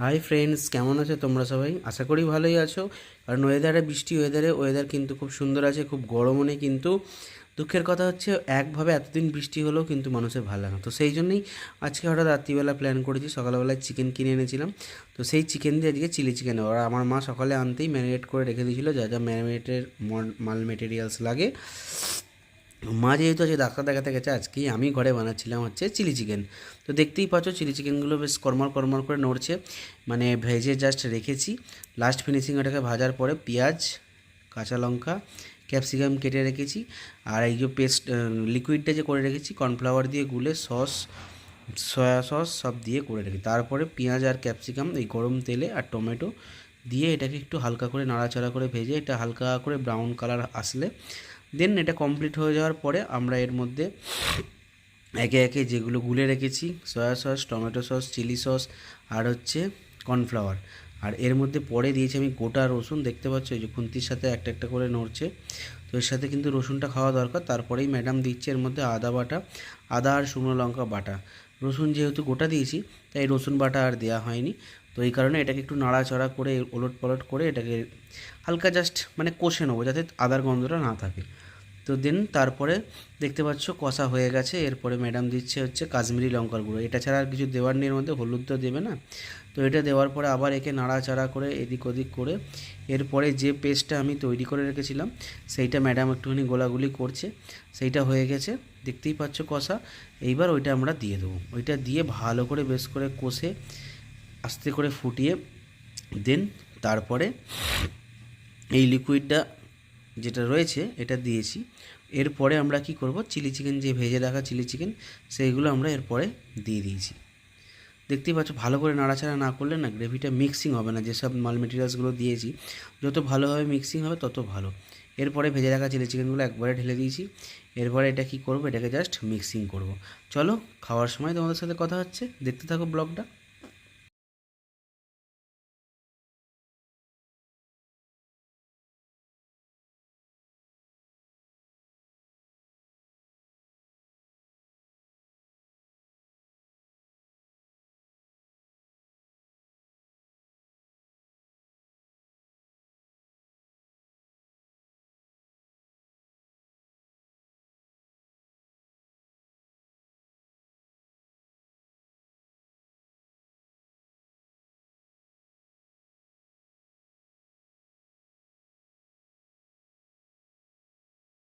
Hi friends, কেমন আছো তোমরা সবাই? আশা করি ভালোই আছো। কারণ বৃষ্টি ওয়েদার কিন্তু খুব সুন্দর আছে, খুব গরমও নেই। কিন্তু দুঃখের কথা হচ্ছে একভাবে এতদিন বৃষ্টি হলেও কিন্তু মানুষের ভালো লাগে না। তো সেই জন্যই আজকে হঠাৎ রাত্রিবেলা প্ল্যান করেছি, সকালবেলায় চিকেন কিনে এনেছিলাম। তো সেই চিকেন দিয়ে আজকে চিলি চিকেন হবে। আর আমার মা সকালে আনতেই ম্যারিনেট করে রেখে দিয়েছিলো যা যা ম্যারিনেটের মাল মেটেরিয়ালস লাগে। মা যেহেতু আজকে ডাক্তার দেখাতে গেছে, আজকেই আমি ঘরে বানাচ্ছিলাম হচ্ছে চিলি চিকেন। তো দেখতেই পাচ্ছ চিলি চিকেনগুলো বেশ কড়মড় কড়মড় করে নড়ছে, মানে ভেজে জাস্ট রেখেছি। লাস্ট ফিনিশিং ওটাকে ভাজার পরে পেঁয়াজ, কাঁচা লঙ্কা, ক্যাপসিকাম কেটে রেখেছি। আর এই যে পেস্ট লিকুইডটা যে করে রেখেছি কর্নফ্লাওয়ার দিয়ে গুলে সস, সয়া সস সব দিয়ে করে রেখেছি। তারপরে পেঁয়াজ আর ক্যাপসিকাম এই গরম তেলে আর টমেটো দিয়ে এটাকে একটু হালকা করে নাড়াচাড়া করে ভেজে এটা হালকা করে ব্রাউন কালার আসলে দেন এটা কমপ্লিট হয়ে যাওয়ার পরে আমরা এর মধ্যে একে একে যেগুলো গুলে রেখেছি soya sauce, tomato sauce, chilli sauce আর হচ্ছে কর্নফ্লাওয়ার, আর এর মধ্যে পরে দিয়েছি আমি গোটা রসুন। দেখতে পাচ্ছ এই যে খুন্তির সাথে একটা একটা করে নড়ছে। তো এর সাথে কিন্তু রসুনটা খাওয়া দরকার। তারপরেই ম্যাডাম দিচ্ছে এর মধ্যে আদা বাটা, আদা আর শুকনো লঙ্কা বাটা। রসুন যেহেতু গোটা দিয়েছি তাই রসুন বাটা আর দেওয়া হয়নি। তো এই কারণে এটাকে একটু নাড়াচাড়া করে ওলট পালট করে এটাকে হালকা জাস্ট মানে কষে নেবো যাতে আদার গন্ধটা না থাকে। তো দেন তারপরে দেখতে পাচ্ছ কষা হয়ে গেছে। এরপরে ম্যাডাম দিচ্ছে হচ্ছে কাশ্মীরি লঙ্কার গুঁড়ো। এটা ছাড়া আর কিছু দেওয়ার নেই, এর মধ্যে হলুদ তো দেবে না। তো এটা দেওয়ার পরে আবার একে নাড়াচাড়া করে এদিক ওদিক করে এরপরে যে পেস্টটা আমি তৈরি করে রেখেছিলাম সেইটা ম্যাডাম একটুখানি গোলাগুলি করছে। সেইটা হয়ে গেছে, দেখতেই পাচ্ছ কষা। এইবার ওইটা আমরা দিয়ে দেবো। ওইটা দিয়ে ভালো করে বেশ করে কষে আস্তে করে ফুটিয়ে দেন তারপরে এই লিকুইডটা যেটা রয়েছে এটা দিয়েছি। এরপরে আমরা কি করব, চিলি চিকেন যে ভেজে রাখা চিলি চিকেন সেইগুলো আমরা এরপরে দিয়ে দিয়েছি। দেখতেই পাচ্ছ ভালো করে নাড়াচাড়া না করলে না গ্রেভিটা মিক্সিং হবে না। যেসব মাল মেটেরিয়ালসগুলো দিয়েছি যত ভালোভাবে মিক্সিং হবে তত ভালো। এরপরে ভেজে রাখা চিলি চিকেনগুলো একবারে ঢেলে দিয়েছি। এরপরে এটা কি করব, এটাকে জাস্ট মিক্সিং করব। চলো খাওয়ার সময় তোমাদের সাথে কথা হচ্ছে, দেখতে থাকো ব্লগটা।